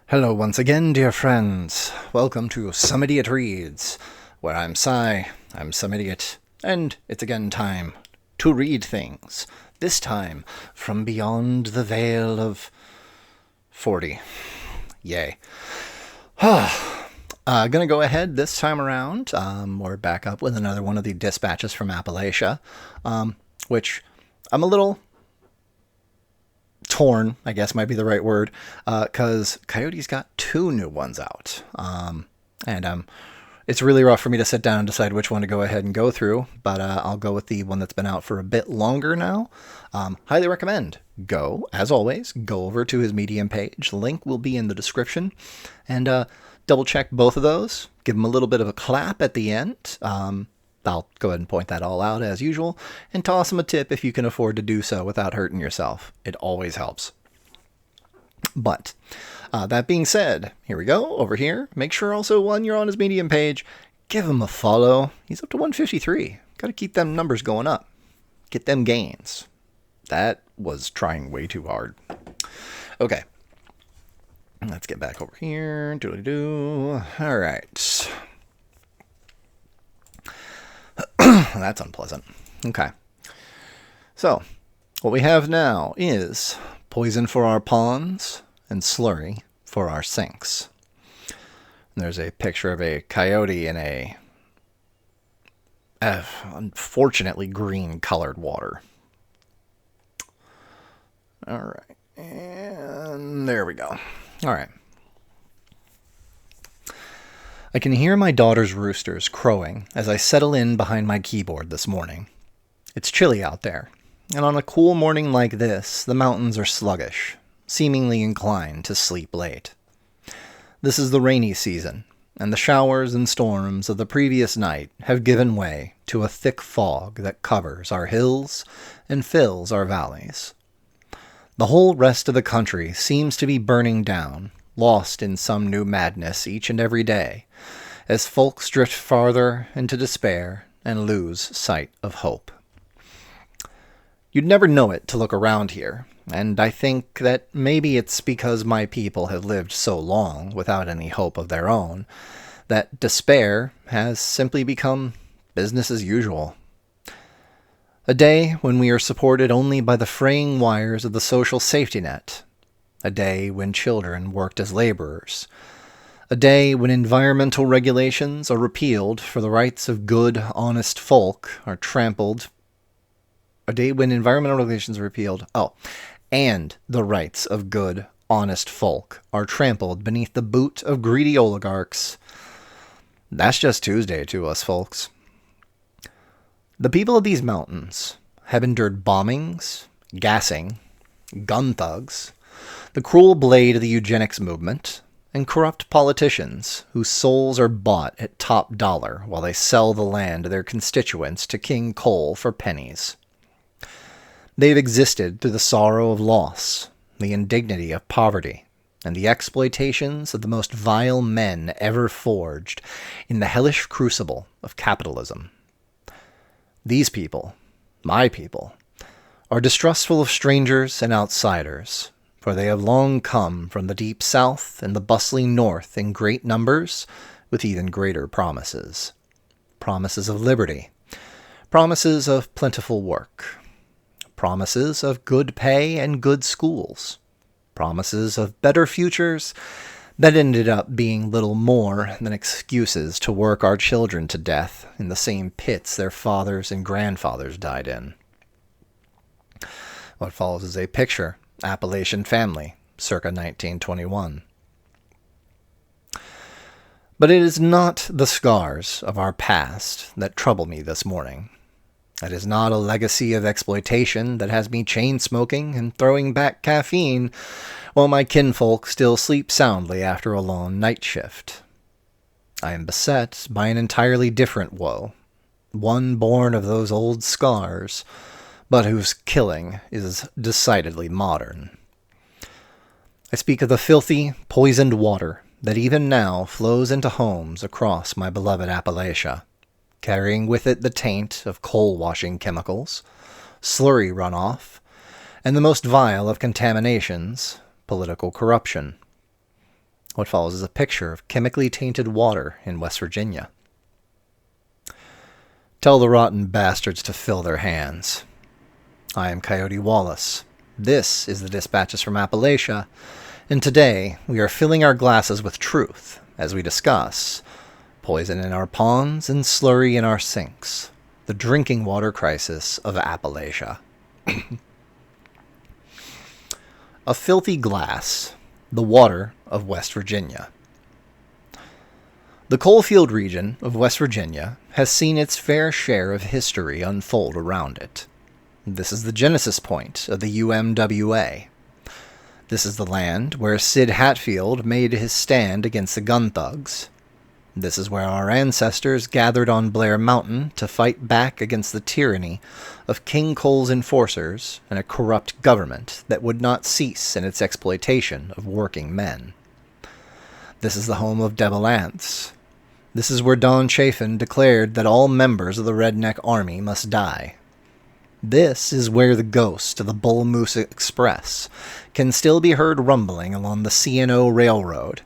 Hello once again, dear friends. Welcome to Some Idiot Reads, where I'm I'm some idiot, and it's again time to read things. This time from beyond the veil of 40. Yay. Gonna go ahead this time around. We're back up with another one of the dispatches from Appalachia, which I'm a little torn, I guess might be the right word, because Coyote's got two new ones out. And it's really rough for me to sit down and decide which one to go ahead and go through, but I'll go with the one that's been out for a bit longer now. Highly recommend. As always, go over to his Medium page. The link will be in the description. And double check both of those. Give him a little bit of a clap at the end. I'll go ahead and point that all out as usual, and toss him a tip if you can afford to do so without hurting yourself. It always helps. But that being said, here we go, over here. Make sure also when you're on his Medium page, give him a follow. He's up to 153. Got to keep them numbers going up. Get them gains. That was trying way too hard. Okay. Let's get back over here. Doodly-doo. All right. That's unpleasant. Okay. So, what we have now is poison for our ponds and slurry for our sinks. And there's a picture of a coyote in a unfortunately green-colored water. All right. And there we go. All right. I can hear my daughter's roosters crowing as I settle in behind my keyboard this morning. It's chilly out there, and on a cool morning like this, the mountains are sluggish, seemingly inclined to sleep late. This is the rainy season, and the showers and storms of the previous night have given way to a thick fog that covers our hills and fills our valleys. The whole rest of the country seems to be burning down, lost in some new madness each and every day, as folks drift farther into despair and lose sight of hope. You'd never know it to look around here, and I think that maybe it's because my people have lived so long without any hope of their own, that despair has simply become business as usual. A day when we are supported only by the fraying wires of the social safety net. A day when children worked as laborers. A day when environmental regulations are repealed for the rights of good, honest folk are trampled. A day when environmental regulations are repealed. And the rights of good, honest folk are trampled beneath the boot of greedy oligarchs. That's just Tuesday to us, folks. The people of these mountains have endured bombings, gassing, gun thugs, the cruel blade of the eugenics movement, and corrupt politicians whose souls are bought at top dollar while they sell the land of their constituents to King Coal for pennies. They've existed through the sorrow of loss, the indignity of poverty, and the exploitations of the most vile men ever forged in the hellish crucible of capitalism. These people, my people, are distrustful of strangers and outsiders, for they have long come from the deep south and the bustling north in great numbers with even greater promises. Promises of liberty, promises of plentiful work, promises of good pay and good schools, promises of better futures that ended up being little more than excuses to work our children to death in the same pits their fathers and grandfathers died in. What follows is a picture, Appalachian family, circa 1921. But it is not the scars of our past that trouble me this morning. It is not a legacy of exploitation that has me chain-smoking and throwing back caffeine while my kinfolk still sleep soundly after a long night shift. I am beset by an entirely different woe, one born of those old scars, but whose killing is decidedly modern. I speak of the filthy, poisoned water that even now flows into homes across my beloved Appalachia, carrying with it the taint of coal-washing chemicals, slurry runoff, and the most vile of contaminations, political corruption. What follows is a picture of chemically tainted water in West Virginia. Tell the rotten bastards to fill their hands. I am Coyote Wallace. This is the Dispatches from Appalachia, and today we are filling our glasses with truth as we discuss poison in our ponds and slurry in our sinks, the drinking water crisis of Appalachia. A filthy glass, the water of West Virginia. The coalfield region of West Virginia has seen its fair share of history unfold around it. This is the genesis point of the UMWA. This is the land where Sid Hatfield made his stand against the gun thugs. This is where our ancestors gathered on Blair Mountain to fight back against the tyranny of King Cole's enforcers and a corrupt government that would not cease in its exploitation of working men. This is the home of Devil Ants. This is where Don Chafin declared that all members of the Redneck Army must die. This is where the ghost of the Bull Moose Express can still be heard rumbling along the C&O Railroad,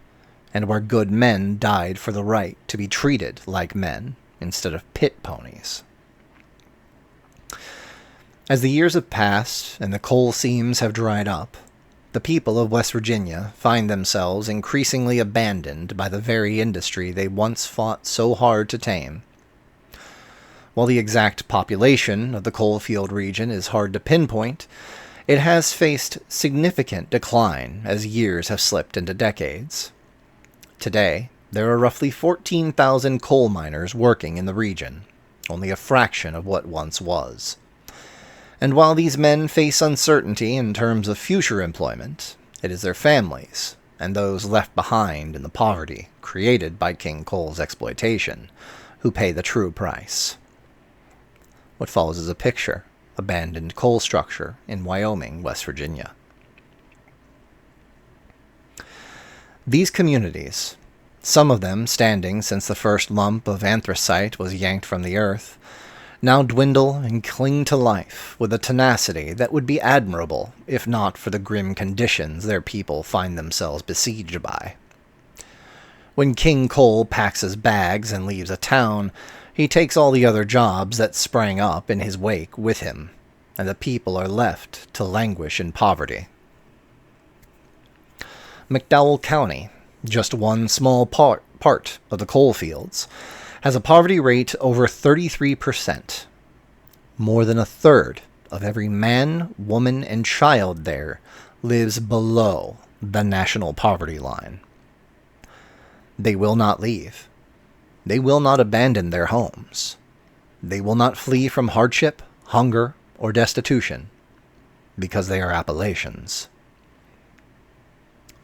and where good men died for the right to be treated like men instead of pit ponies. As the years have passed and the coal seams have dried up, the people of West Virginia find themselves increasingly abandoned by the very industry they once fought so hard to tame. While the exact population of the coalfield region is hard to pinpoint, it has faced significant decline as years have slipped into decades. Today, there are roughly 14,000 coal miners working in the region, only a fraction of what once was. And while these men face uncertainty in terms of future employment, it is their families, and those left behind in the poverty created by King Cole's exploitation, who pay the true price. What follows is a picture, abandoned coal structure in Wyoming, West Virginia. These communities, some of them standing since the first lump of anthracite was yanked from the earth, now dwindle and cling to life with a tenacity that would be admirable if not for the grim conditions their people find themselves besieged by. When King Cole packs his bags and leaves a town, he takes all the other jobs that sprang up in his wake with him, and the people are left to languish in poverty. McDowell County, just one small part of the coal fields, has a poverty rate over 33%. More than a third of every man, woman, and child there lives below the national poverty line. They will not leave. They will not abandon their homes. They will not flee from hardship, hunger, or destitution, because they are Appalachians.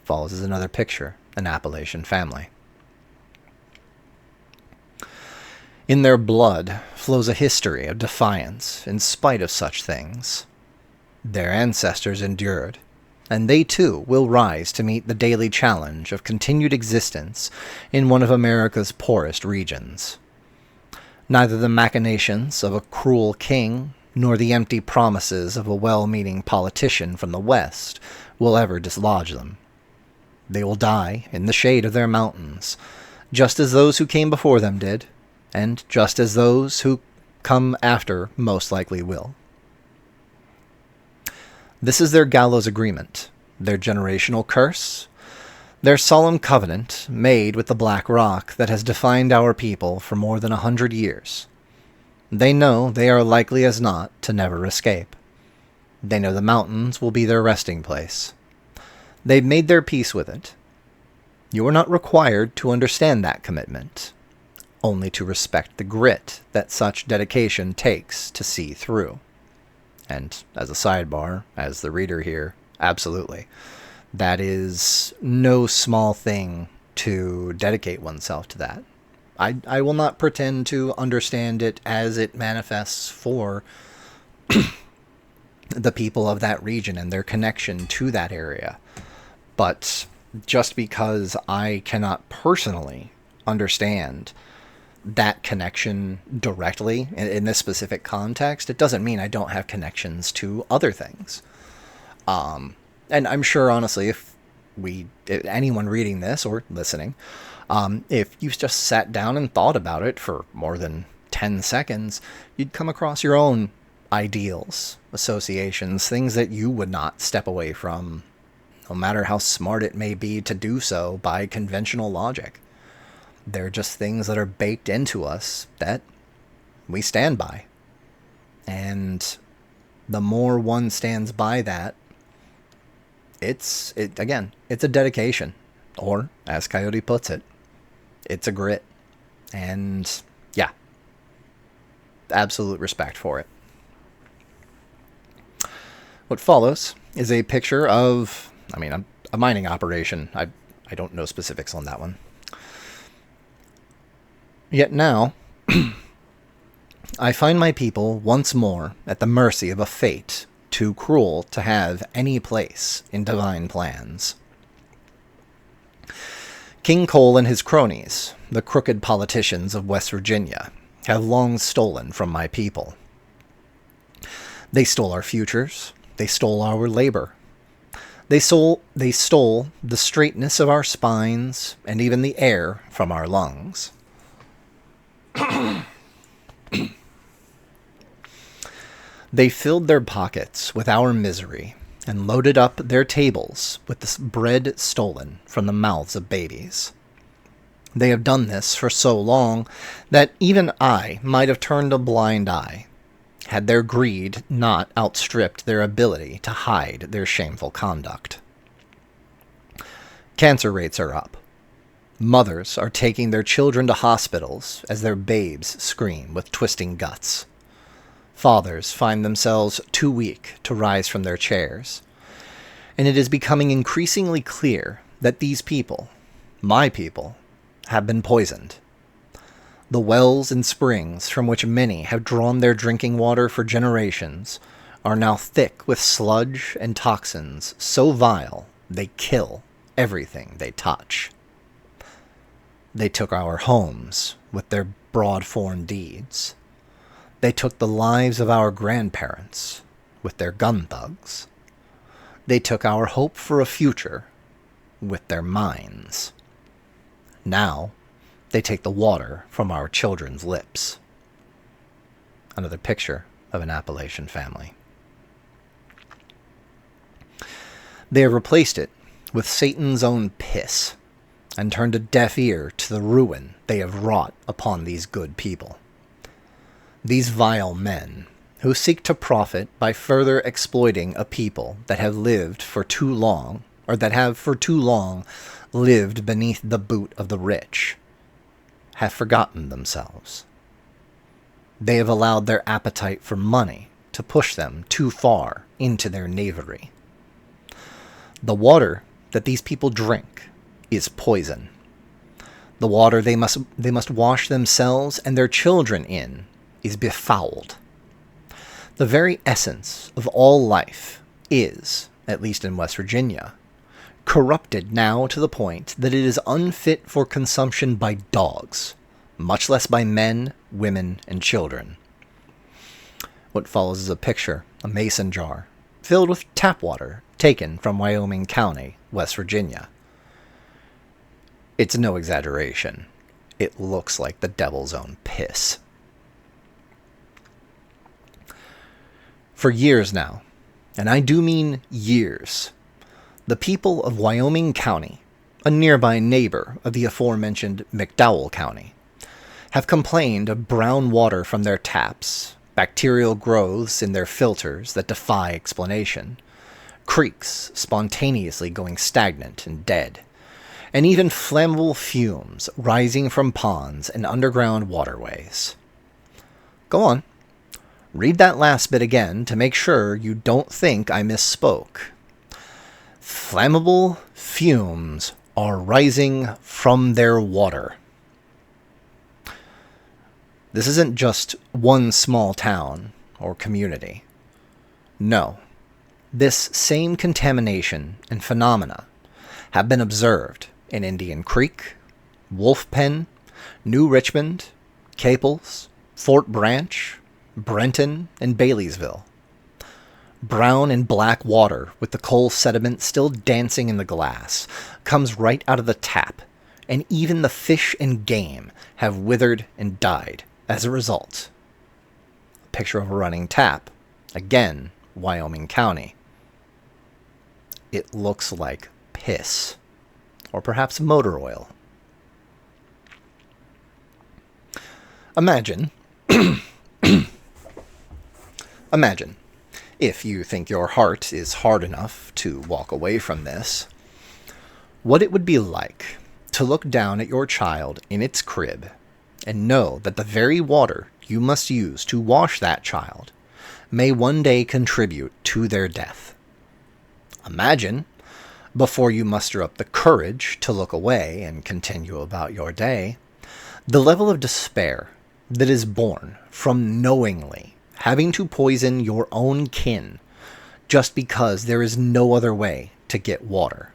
Follows is another picture, an Appalachian family. In their blood flows a history of defiance in spite of such things. Their ancestors endured, and they too will rise to meet the daily challenge of continued existence in one of America's poorest regions. Neither the machinations of a cruel king nor the empty promises of a well-meaning politician from the West will ever dislodge them. They will die in the shade of their mountains, just as those who came before them did, and just as those who come after most likely will. This is their gallows agreement, their generational curse, their solemn covenant made with the black rock that has defined our people for more than 100 years. They know they are likely as not to never escape. They know the mountains will be their resting place. They've made their peace with it. You are not required to understand that commitment, only to respect the grit that such dedication takes to see through. And as a sidebar, as the reader here, absolutely. That is no small thing to dedicate oneself to that. I will not pretend to understand it as it manifests for the people of that region and their connection to that area. But just because I cannot personally understand that connection directly in this specific context, it doesn't mean I don't have connections to other things. And I'm sure, honestly, if anyone reading this or listening, if you just sat down and thought about it for more than 10 seconds, you'd come across your own ideals, associations, things that you would not step away from, no matter how smart it may be to do so by conventional logic. They're just things that are baked into us that we stand by. And the more one stands by that, it's a dedication. Or, as Coyote puts it, it's a grit. And, yeah, absolute respect for it. What follows is a picture of, a mining operation. I don't know specifics on that one. Yet now, I find my people once more at the mercy of a fate too cruel to have any place in divine plans. King Cole and his cronies, the crooked politicians of West Virginia, have long stolen from my people. They stole our futures. They stole our labor. They stole the straightness of our spines and even the air from our lungs. They filled their pockets with our misery and loaded up their tables with the bread stolen from the mouths of babies. They have done this for so long that even I might have turned a blind eye, had their greed not outstripped their ability to hide their shameful conduct. Cancer rates are up. Mothers are taking their children to hospitals as their babes scream with twisting guts. Fathers find themselves too weak to rise from their chairs. And it is becoming increasingly clear that these people, my people, have been poisoned. The wells and springs from which many have drawn their drinking water for generations are now thick with sludge and toxins so vile they kill everything they touch. They took our homes with their broad-form deeds. They took the lives of our grandparents with their gun thugs. They took our hope for a future with their mines. Now, they take the water from our children's lips. Another picture of an Appalachian family. They have replaced it with Satan's own piss and turned a deaf ear to the ruin they have wrought upon these good people. These vile men, who seek to profit by further exploiting a people that have lived for too long, or that have for too long lived beneath the boot of the rich, have forgotten themselves. They have allowed their appetite for money to push them too far into their knavery. The water that these people drink is poison. The water they must wash themselves and their children in is befouled. The very essence of all life is, at least in West Virginia, corrupted now to the point that it is unfit for consumption by dogs, much less by men, women, and children. What follows is a picture, a mason jar, filled with tap water taken from Wyoming County, West Virginia. It's no exaggeration. It looks like the devil's own piss. For years now, and I do mean years, the people of Wyoming County, a nearby neighbor of the aforementioned McDowell County, have complained of brown water from their taps, bacterial growths in their filters that defy explanation, creeks spontaneously going stagnant and dead, and even flammable fumes rising from ponds and underground waterways. Go on. Read that last bit again to make sure you don't think I misspoke. Flammable fumes are rising from their water. This isn't just one small town or community. No, this same contamination and phenomena have been observed in Indian Creek, Wolf Pen, New Richmond, Caples, Fort Branch, Brenton, and Baileysville. Brown and black water, with the coal sediment still dancing in the glass, comes right out of the tap, and even the fish and game have withered and died as a result. A picture of a running tap. Again, Wyoming County. It looks like piss. Or perhaps motor oil. Imagine, if you think your heart is hard enough to walk away from this, what it would be like to look down at your child in its crib and know that the very water you must use to wash that child may one day contribute to their death. Imagine, before you muster up the courage to look away and continue about your day, the level of despair that is born from knowingly having to poison your own kin just because there is no other way to get water.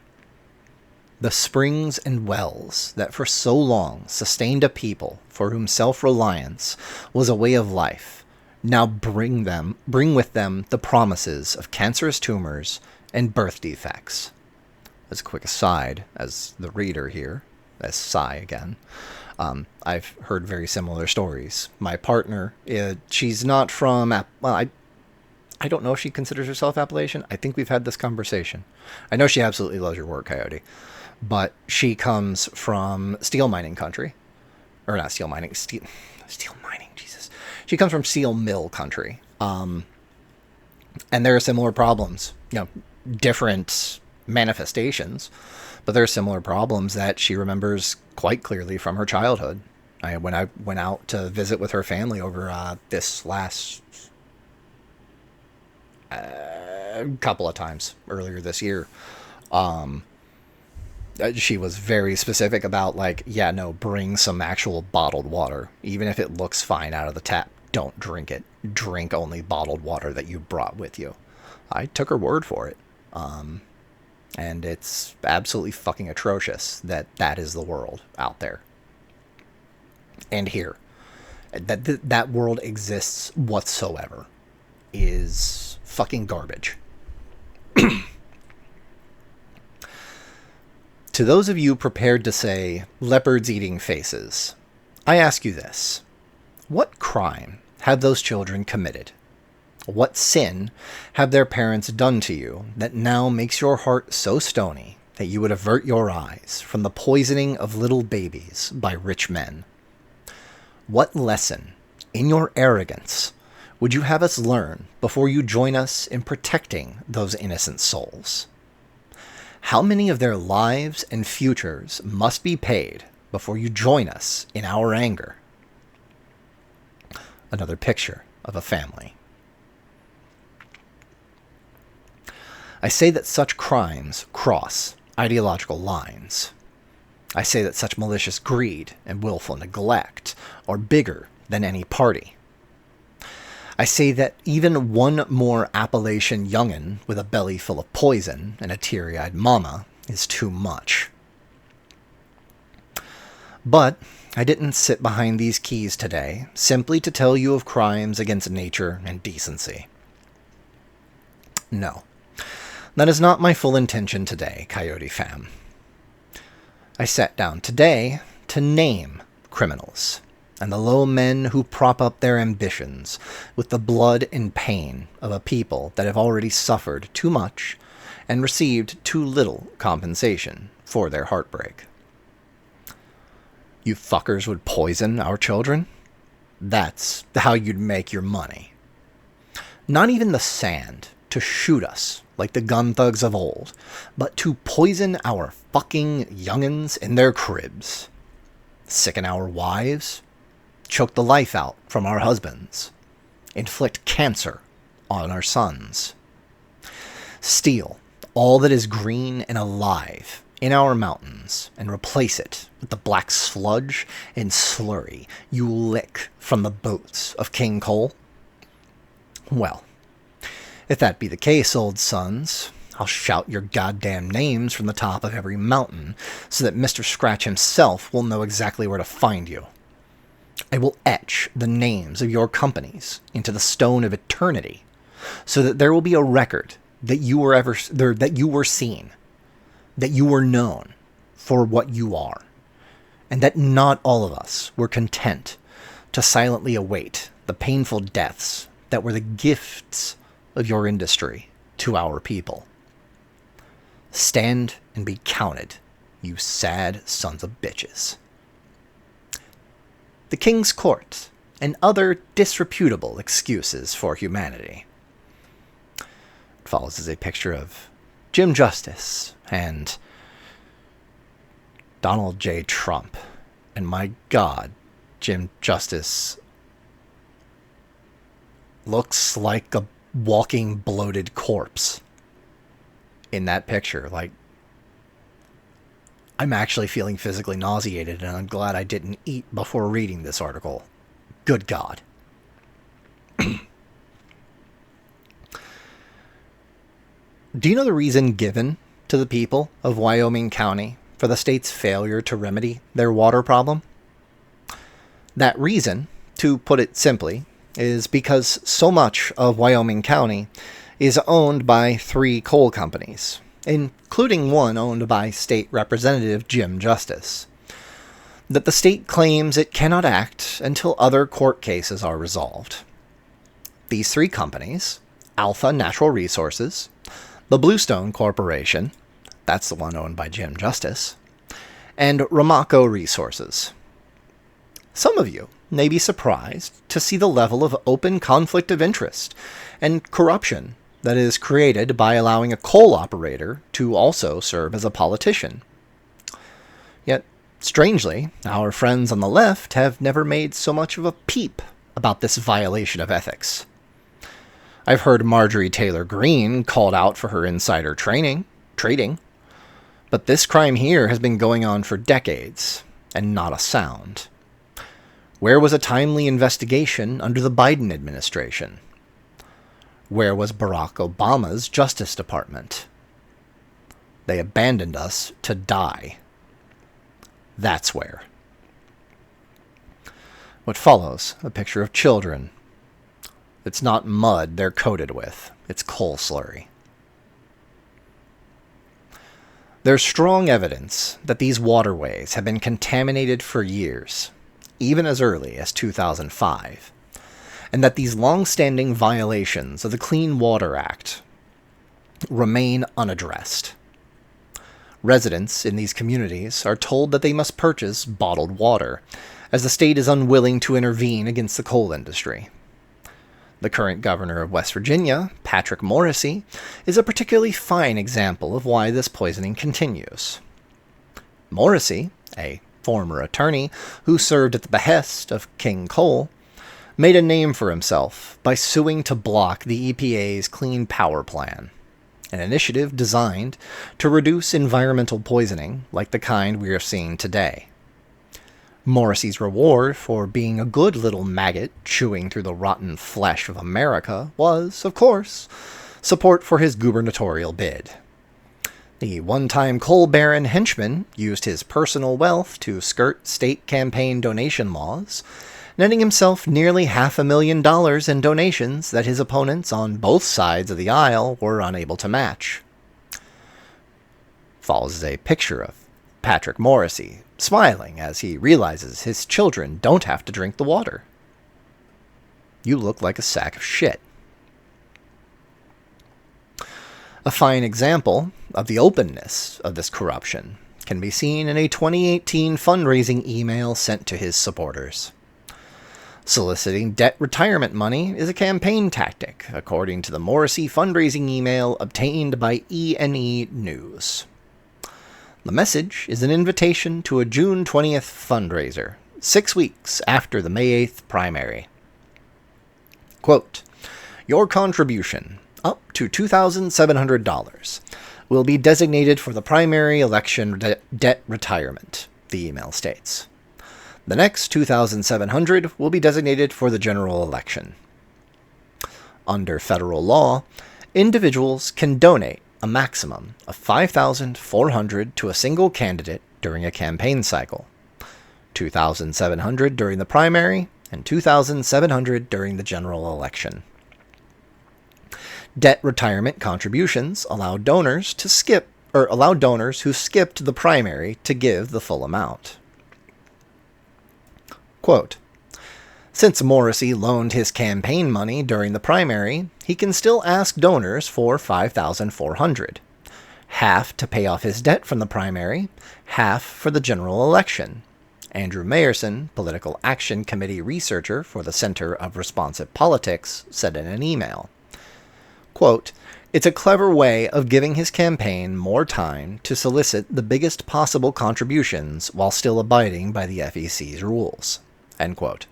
The springs and wells that for so long sustained a people for whom self-reliance was a way of life now bring with them the promises of cancerous tumors and birth defects. As a quick aside, as the reader here, as Psy again, I've heard very similar stories. My partner, she's not from, I don't know if she considers herself Appalachian. I think we've had this conversation. I know she absolutely loves your work, Coyote. But she comes from steel mining country. Or not steel mining, steel mining, Jesus. She comes from steel mill country. And there are similar problems. Different manifestations. But there are similar problems that she remembers quite clearly from her childhood. When I went out to visit with her family over this last couple of times earlier this year, she was very specific about bring some actual bottled water. Even if it looks fine out of the tap, don't drink it. Drink only bottled water that you brought with you. I took her word for it. And it's absolutely fucking atrocious that is the world out there. And here, that world exists whatsoever is fucking garbage. To those of you prepared to say leopards eating faces, I ask you this. What crime have those children committed? What sin have their parents done to you that now makes your heart so stony that you would avert your eyes from the poisoning of little babies by rich men? What lesson, in your arrogance, would you have us learn before you join us in protecting those innocent souls? How many of their lives and futures must be paid before you join us in our anger? Another picture of a family. I say that such crimes cross ideological lines. I say that such malicious greed and willful neglect are bigger than any party. I say that even one more Appalachian young'un with a belly full of poison and a teary-eyed mama is too much. But I didn't sit behind these keys today simply to tell you of crimes against nature and decency. No. That is not my full intention today, Coyote fam. I sat down today to name criminals and the low men who prop up their ambitions with the blood and pain of a people that have already suffered too much and received too little compensation for their heartbreak. You fuckers would poison our children? That's how you'd make your money. Not even the sand to shoot us like the gun thugs of old, but to poison our fucking young'uns in their cribs, sicken our wives, choke the life out from our husbands, inflict cancer on our sons, steal all that is green and alive in our mountains and replace it with the black sludge and slurry you lick from the boats of King Cole? Well, if that be the case, old sons, I'll shout your goddamn names from the top of every mountain so that Mr. Scratch himself will know exactly where to find you. I will etch the names of your companies into the stone of eternity so that there will be a record that you were ever there, that you were seen, that you were known for what you are, and that not all of us were content to silently await the painful deaths that were the gifts of your industry to our people. Stand and be counted, you sad sons of bitches. The King's Court, and other disreputable excuses for humanity. It follows as a picture of Jim Justice and Donald J. Trump. And my God, Jim Justice looks like a walking bloated corpse in that picture. Like, I'm actually feeling physically nauseated, and I'm glad I didn't eat before reading this article. Good God. Do you know the reason given to the people of Wyoming County for the state's failure to remedy their water problem? That reason, to put it simply, is because so much of Wyoming County is owned by 3 coal companies, including one owned by State Representative Jim Justice, that the state claims it cannot act until other court cases are resolved. These 3 companies, Alpha Natural Resources, the Bluestone Corporation, that's the one owned by Jim Justice, and Ramaco Resources. Some of you may be surprised to see the level of open conflict of interest and corruption that is created by allowing a coal operator to also serve as a politician. Yet, strangely, our friends on the left have never made so much of a peep about this violation of ethics. I've heard Marjorie Taylor Greene called out for her insider trading, but this crime here has been going on for decades, and not a sound. Where was a timely investigation under the Biden administration? Where was Barack Obama's Justice Department? They abandoned us to die. That's where. What follows, a picture of children. It's not mud they're coated with. It's coal slurry. There's strong evidence that these waterways have been contaminated for years, even as early as 2005, and that these long-standing violations of the Clean Water Act remain unaddressed. Residents in these communities are told that they must purchase bottled water, as the state is unwilling to intervene against the coal industry. The current governor of West Virginia, Patrick Morrisey, is a particularly fine example of why this poisoning continues. Morrisey, a former attorney who served at the behest of King Coal, made a name for himself by suing to block the EPA's Clean Power Plan, an initiative designed to reduce environmental poisoning like the kind we are seeing today. Morrissey's reward for being a good little maggot chewing through the rotten flesh of America was, of course, support for his gubernatorial bid. The one-time coal baron henchman used his personal wealth to skirt state campaign donation laws, netting himself nearly $500,000 in donations that his opponents on both sides of the aisle were unable to match. Follows a picture of Patrick Morrisey smiling as he realizes his children don't have to drink the water. You look like a sack of shit. A fine example of the openness of this corruption can be seen in a 2018 fundraising email sent to his supporters. Soliciting debt retirement money is a campaign tactic, according to the Morrissey fundraising email obtained by E&E News. The message is an invitation to a June 20th fundraiser, 6 weeks after the May 8th primary. Quote, "Your contribution, up to $2,700, will be designated for the primary election debt retirement," the email states. The next $2,700 will be designated for the general election. Under federal law, individuals can donate a maximum of $5,400 to a single candidate during a campaign cycle, $2,700 during the primary, and $2,700 during the general election. Debt retirement contributions allow donors who skipped the primary to give the full amount. Quote, since Morrissey loaned his campaign money during the primary, he can still ask donors for $5,400, half to pay off his debt from the primary, half for the general election. Andrew Mayerson, Political Action Committee researcher for the Center of Responsive Politics, said in an email, quote, it's a clever way of giving his campaign more time to solicit the biggest possible contributions while still abiding by the FEC's rules. End quote.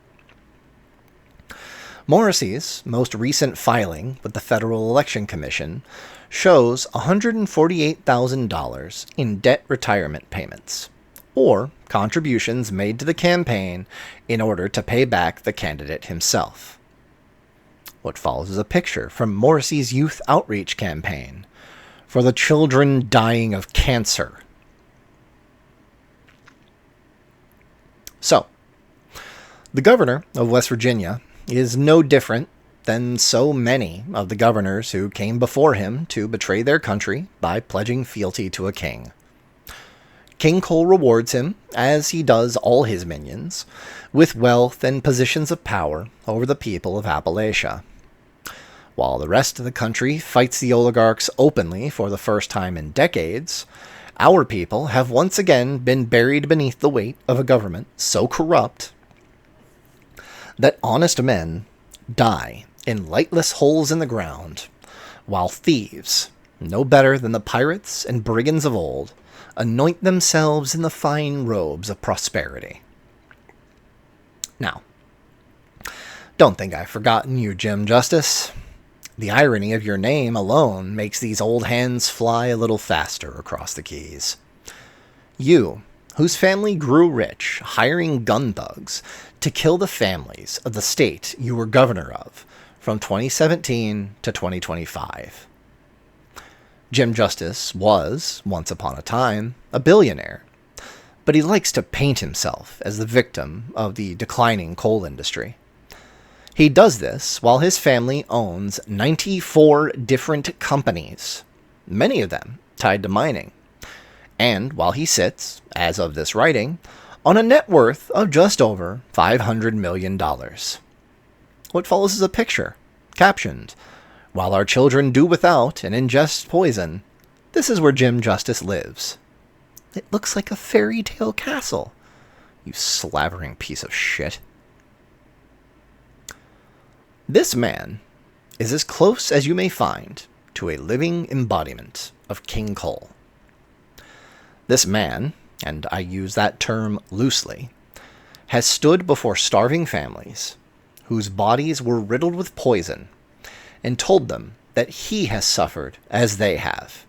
Morrissey's most recent filing with the Federal Election Commission shows $148,000 in debt retirement payments, or contributions made to the campaign in order to pay back the candidate himself. What follows is a picture from Morrissey's youth outreach campaign for the children dying of cancer. So, the governor of West Virginia is no different than so many of the governors who came before him to betray their country by pledging fealty to a king. King Cole rewards him, as he does all his minions, with wealth and positions of power over the people of Appalachia. While the rest of the country fights the oligarchs openly for the first time in decades, our people have once again been buried beneath the weight of a government so corrupt that honest men die in lightless holes in the ground, while thieves, no better than the pirates and brigands of old, anoint themselves in the fine robes of prosperity. Now, don't think I've forgotten you, Jim Justice. The irony of your name alone makes these old hands fly a little faster across the keys. You, whose family grew rich hiring gun thugs to kill the families of the state you were governor of from 2017 to 2025. Jim Justice was, once upon a time, a billionaire, but he likes to paint himself as the victim of the declining coal industry. He does this while his family owns 94 different companies, many of them tied to mining, and while he sits, as of this writing, on a net worth of just over $500 million. What follows is a picture, captioned, while our children do without and ingest poison, this is where Jim Justice lives. It looks like a fairy tale castle, you slavering piece of shit. This man is as close as you may find to a living embodiment of King Cole. This man, and I use that term loosely, has stood before starving families whose bodies were riddled with poison and told them that he has suffered as they have,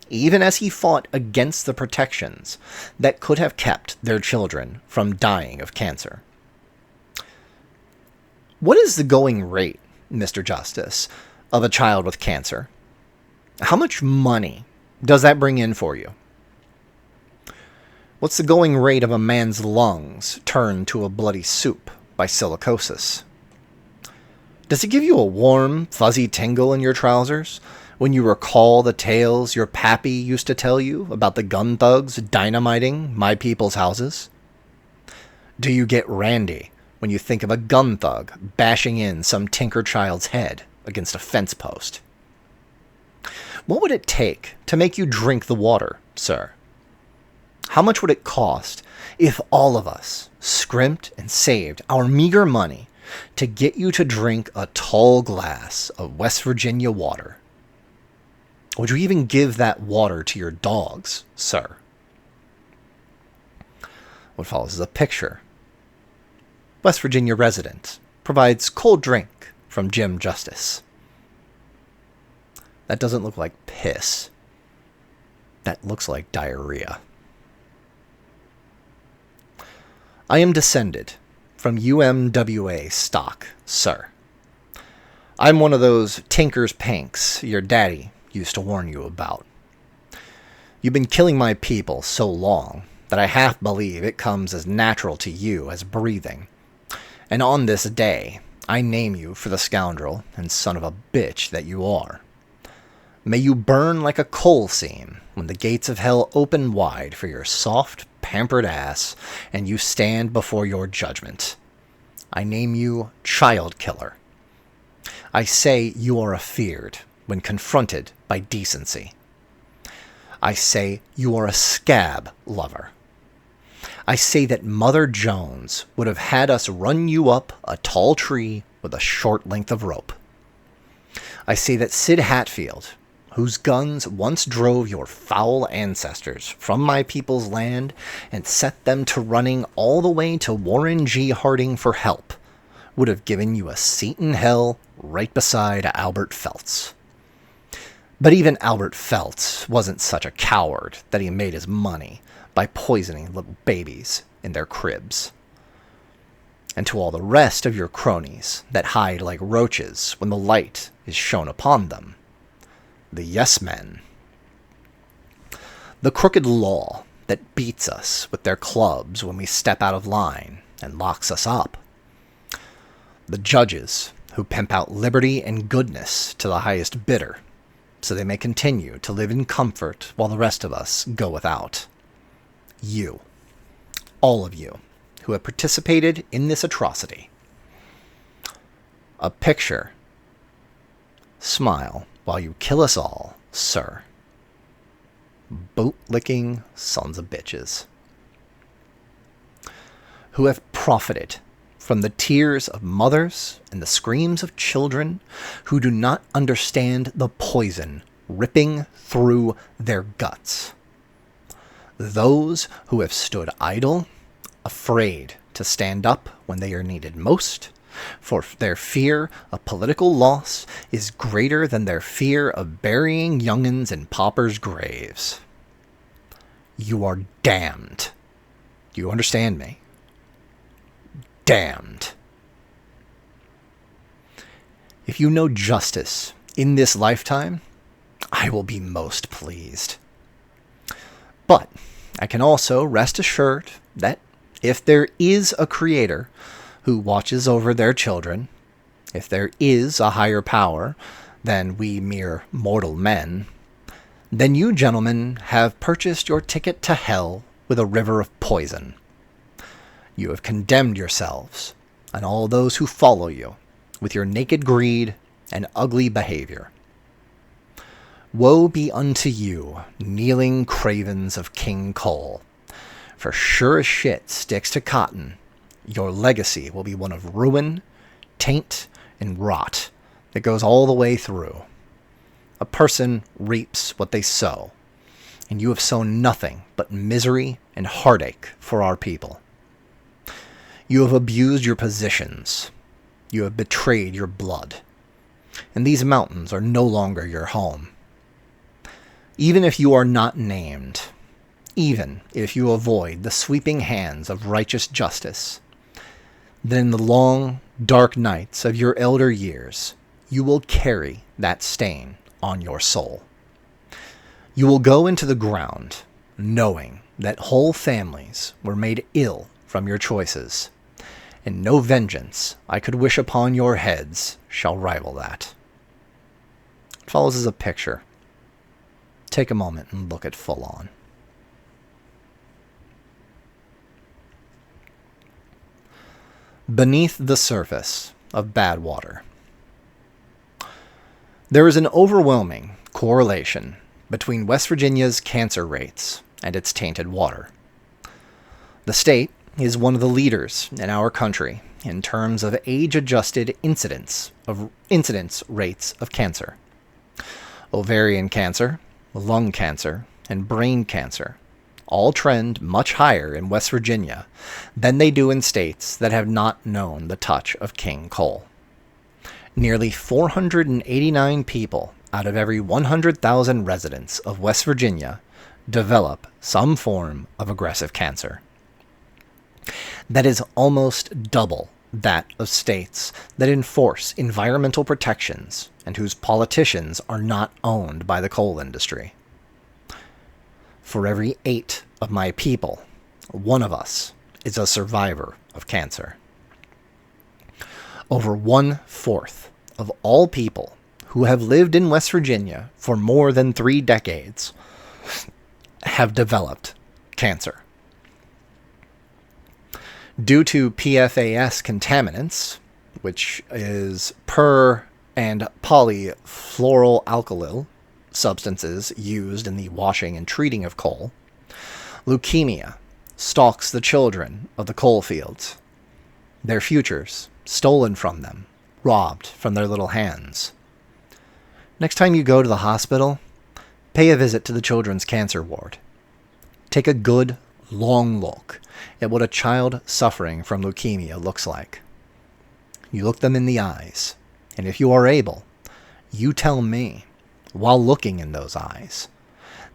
even as he fought against the protections that could have kept their children from dying of cancer. What is the going rate, Mr. Justice, of a child with cancer? How much money does that bring in for you? What's the going rate of a man's lungs turned to a bloody soup by silicosis? Does it give you a warm, fuzzy tingle in your trousers when you recall the tales your pappy used to tell you about the gun thugs dynamiting my people's houses? Do you get randy when you think of a gun thug bashing in some tinker child's head against a fence post? What would it take to make you drink the water, sir? How much would it cost if all of us scrimped and saved our meager money to get you to drink a tall glass of West Virginia water? Would you even give that water to your dogs, sir? What follows is a picture. West Virginia resident provides cold drink from Jim Justice. That doesn't look like piss. That looks like diarrhea. I am descended from UMWA stock, sir. I'm one of those tinker's panks your daddy used to warn you about. You've been killing my people so long that I half believe it comes as natural to you as breathing. And on this day, I name you for the scoundrel and son of a bitch that you are, May you burn like a coal seam when the gates of hell open wide for your soft, pampered ass and you stand before your judgment. I name you child killer. I say you are afeared when confronted by decency. I say you are a scab lover. I say that Mother Jones would have had us run you up a tall tree with a short length of rope. I say that Sid Hatfield, whose guns once drove your foul ancestors from my people's land and set them to running all the way to Warren G. Harding for help, would have given you a seat in hell right beside Albert Feltz. But even Albert Feltz wasn't such a coward that he made his money by poisoning little babies in their cribs. And to all the rest of your cronies that hide like roaches when the light is shone upon them, the yes men, the crooked law that beats us with their clubs when we step out of line and locks us up, the judges who pimp out liberty and goodness to the highest bidder so they may continue to live in comfort while the rest of us go without. You, all of you, who have participated in this atrocity. A picture. Smile while you kill us all, sir. Boot-licking sons of bitches. Who have profited from the tears of mothers and the screams of children who do not understand the poison ripping through their guts. Those who have stood idle, afraid to stand up when they are needed most, for their fear of political loss is greater than their fear of burying young'uns in paupers' graves. You are damned. Do you understand me? Damned. If you know justice in this lifetime, I will be most pleased. But I can also rest assured that if there is a creator who watches over their children, if there is a higher power than we mere mortal men, then you gentlemen have purchased your ticket to hell with a river of poison. You have condemned yourselves and all those who follow you with your naked greed and ugly behavior. Woe be unto you, kneeling cravens of King Cole, for sure as shit sticks to cotton, your legacy will be one of ruin, taint, and rot that goes all the way through. A person reaps what they sow, and you have sown nothing but misery and heartache for our people. You have abused your positions. You have betrayed your blood. And these mountains are no longer your home. Even if you are not named, even if you avoid the sweeping hands of righteous justice, then in the long, dark nights of your elder years, you will carry that stain on your soul. You will go into the ground knowing that whole families were made ill from your choices, and no vengeance I could wish upon your heads shall rival that. It follows as a picture. Take a moment and look at full on. Beneath the surface of bad water. There is an overwhelming correlation between West Virginia's cancer rates and its tainted water. The state is one of the leaders in our country in terms of age-adjusted incidence rates of cancer. Ovarian cancer, lung cancer, and brain cancer all trend much higher in West Virginia than they do in states that have not known the touch of King Cole. Nearly 489 people out of every 100,000 residents of West Virginia develop some form of aggressive cancer. That is almost double that of states that enforce environmental protections and whose politicians are not owned by the coal industry. For every 8 of my people, one of us is a survivor of cancer. Over 1/4 of all people who have lived in West Virginia for more than 3 decades have developed cancer. Due to PFAS contaminants, which is per- and polyfluoroalkyl substances used in the washing and treating of coal, leukemia stalks the children of the coal fields. Their futures stolen from them, robbed from their little hands. Next time you go to the hospital, pay a visit to the children's cancer ward. Take a good, long look at what a child suffering from leukemia looks like. You look them in the eyes, and if you are able, you tell me, while looking in those eyes,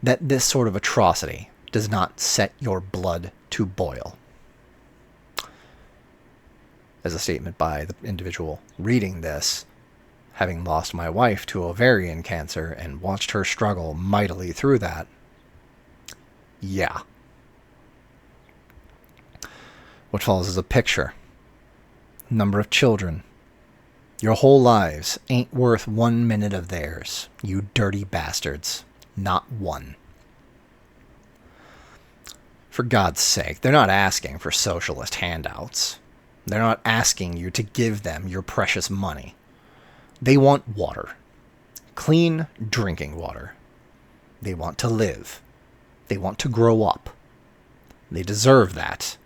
that this sort of atrocity does not set your blood to boil. As a statement by the individual reading this, having lost my wife to ovarian cancer and watched her struggle mightily through that, yeah. What follows is a picture. Number of children. Your whole lives ain't worth 1 minute of theirs, you dirty bastards. Not one. For God's sake, they're not asking for socialist handouts. They're not asking you to give them your precious money. They want water. Clean drinking water. They want to live. They want to grow up. They deserve that.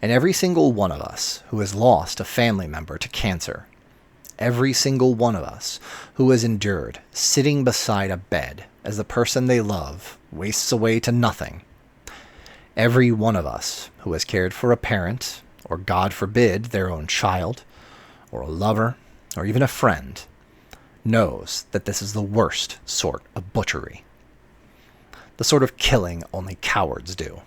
And every single one of us who has lost a family member to cancer, every single one of us who has endured sitting beside a bed as the person they love wastes away to nothing, every one of us who has cared for a parent, or God forbid, their own child, or a lover, or even a friend, knows that this is the worst sort of butchery. The sort of killing only cowards do.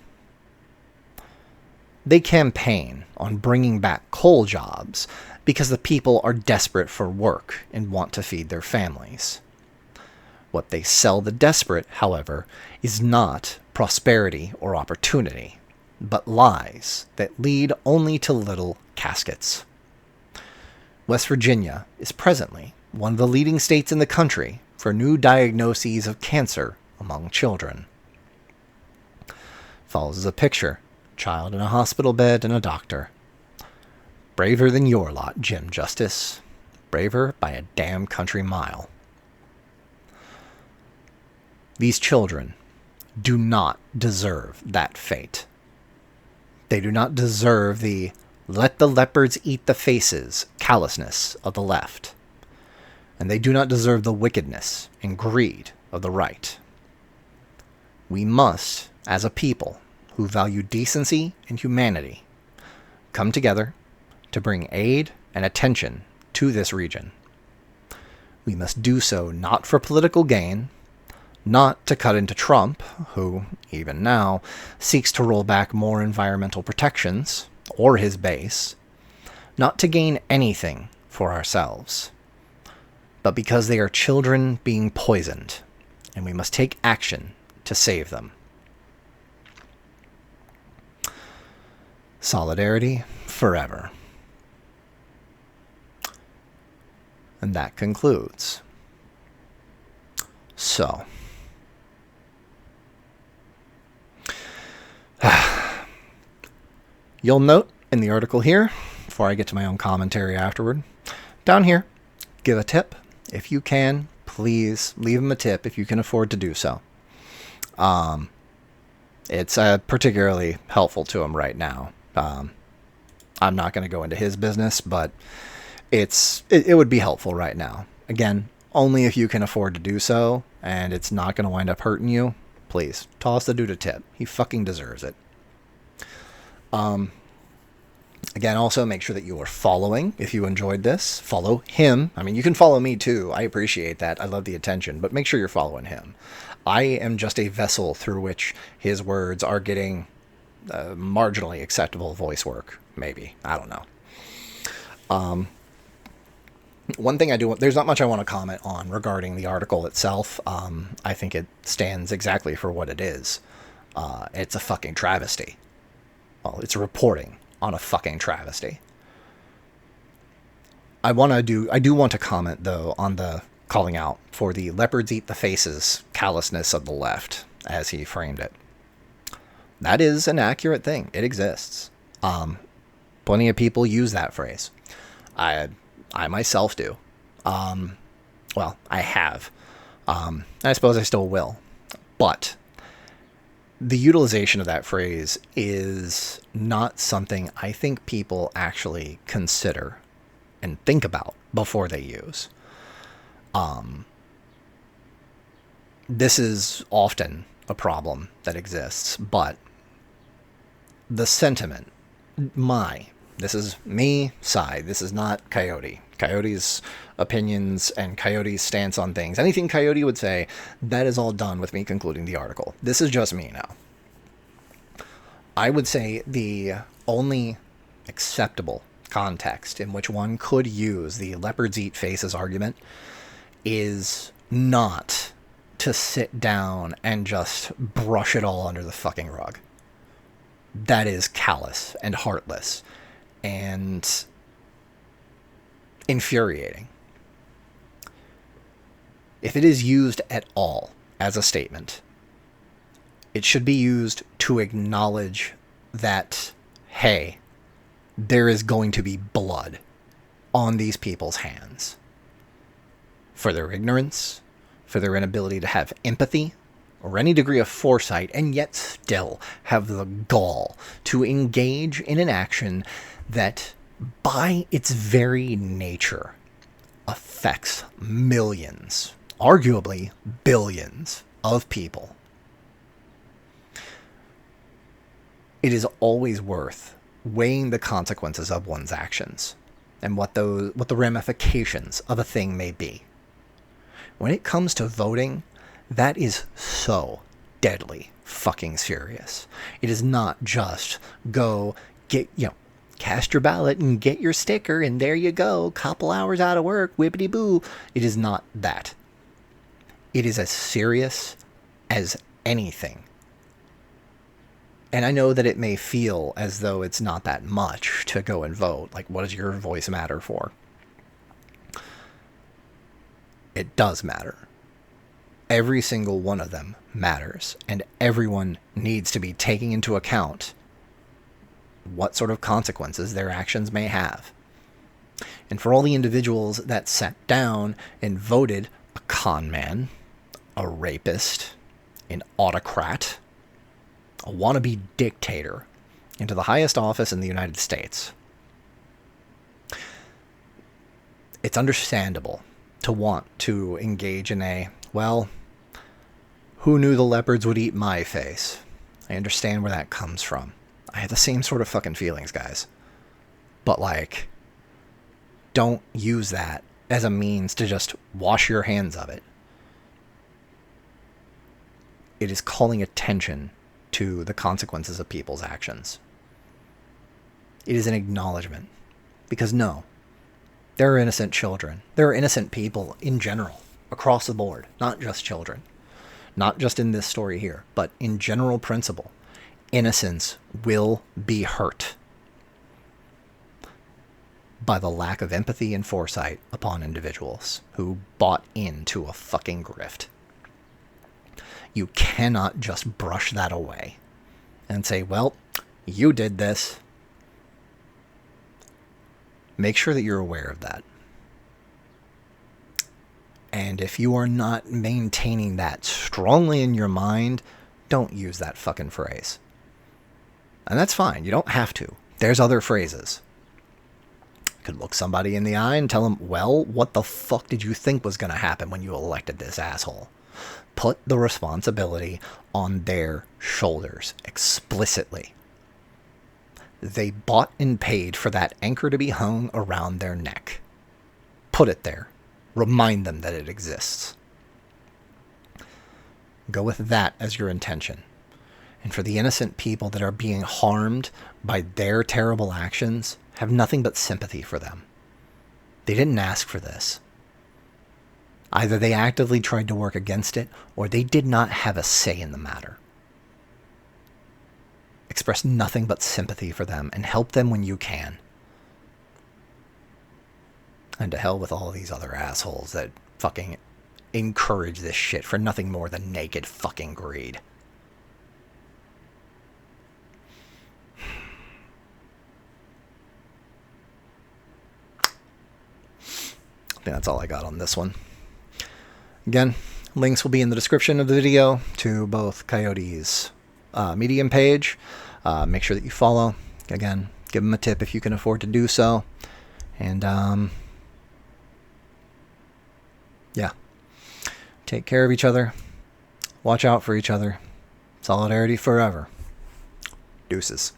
They campaign on bringing back coal jobs because the people are desperate for work and want to feed their families. What they sell the desperate, however, is not prosperity or opportunity, but lies that lead only to little caskets. West Virginia is presently one of the leading states in the country for new diagnoses of cancer among children. Follows a picture. Child in a hospital bed and a doctor. Braver than your lot, Jim Justice. Braver by a damn country mile. These children do not deserve that fate. They do not deserve the let the leopards eat the faces callousness of the left. And they do not deserve the wickedness and greed of the right. We must, as a people, who value decency and humanity, come together to bring aid and attention to this region. We must do so not for political gain, not to cut into Trump, who, even now, seeks to roll back more environmental protections, or his base, not to gain anything for ourselves, but because they are children being poisoned, and we must take action to save them. Solidarity forever. And that concludes. So, you'll note in the article here, before I get to my own commentary afterward, down here, give a tip. If you can, please leave him a tip if you can afford to do so. It's particularly helpful to him right now. I'm not going to go into his business, but it would be helpful right now. Again, only if you can afford to do so, and it's not going to wind up hurting you. Please, toss the dude a tip. He fucking deserves it. Again, also make sure that you are following. If you enjoyed this, follow him. I mean, you can follow me too. I appreciate that. I love the attention, but make sure you're following him. I am just a vessel through which his words are getting marginally acceptable voice work, maybe. I don't know. One thing there's not much I want to comment on regarding the article itself. I think it stands exactly for what it is. It's a fucking travesty. Well, it's reporting on a fucking travesty. I do want to comment, though, on the calling out for the leopards eat the faces callousness of the left, as he framed it. That is an accurate thing. It exists. Plenty of people use that phrase. I myself do. Well, I have. I suppose I still will. But the utilization of that phrase is not something I think people actually consider and think about before they use. This is often a problem that exists, but the sentiment, this is me side, this is not Coyote. Coyote's opinions and Coyote's stance on things, anything Coyote would say, that is all done with me concluding the article. This is just me now. I would say the only acceptable context in which one could use the leopards eat faces argument is not to sit down and just brush it all under the fucking rug. That is callous and heartless and infuriating. If it is used at all as a statement, it should be used to acknowledge that, hey, there is going to be blood on these people's hands for their ignorance, for their inability to have empathy or any degree of foresight, and yet still have the gall to engage in an action that, by its very nature, affects millions, arguably billions of people. It is always worth weighing the consequences of one's actions and what the ramifications of a thing may be. When it comes to voting, that is so deadly fucking serious. It is not just go get, cast your ballot and get your sticker and there you go, couple hours out of work, whippity boo. It is not that. It is as serious as anything. And I know that it may feel as though it's not that much to go and vote. Like, what does your voice matter for? It does matter. Every single one of them matters, and everyone needs to be taking into account what sort of consequences their actions may have. And for all the individuals that sat down and voted a con man, a rapist, an autocrat, a wannabe dictator into the highest office in the United States, it's understandable to want to engage in a, well, who knew the leopards would eat my face? I understand where that comes from. I have the same sort of fucking feelings, guys. But, don't use that as a means to just wash your hands of it. It is calling attention to the consequences of people's actions. It is an acknowledgement. Because no, there are innocent children. There are innocent people in general, across the board, not just children. Not just in this story here, but in general principle. Innocence will be hurt by the lack of empathy and foresight upon individuals who bought into a fucking grift. You cannot just brush that away and say, well, you did this. Make sure that you're aware of that. And if you are not maintaining that strongly in your mind, don't use that fucking phrase. And that's fine. You don't have to. There's other phrases. You could look somebody in the eye and tell them, well, what the fuck did you think was going to happen when you elected this asshole? Put the responsibility on their shoulders explicitly. They bought and paid for that anchor to be hung around their neck. Put it there. Remind them that it exists. Go with that as your intention. And for the innocent people that are being harmed by their terrible actions, have nothing but sympathy for them. They didn't ask for this. Either they actively tried to work against it, or they did not have a say in the matter. Express nothing but sympathy for them and help them when you can. And to hell with all these other assholes that fucking encourage this shit for nothing more than naked fucking greed. I think that's all I got on this one. Again, links will be in the description of the video to both Coyote's Medium page. Make sure that you follow. Again, give him a tip if you can afford to do so. And yeah, take care of each other. Watch out for each other. Solidarity forever. Deuces.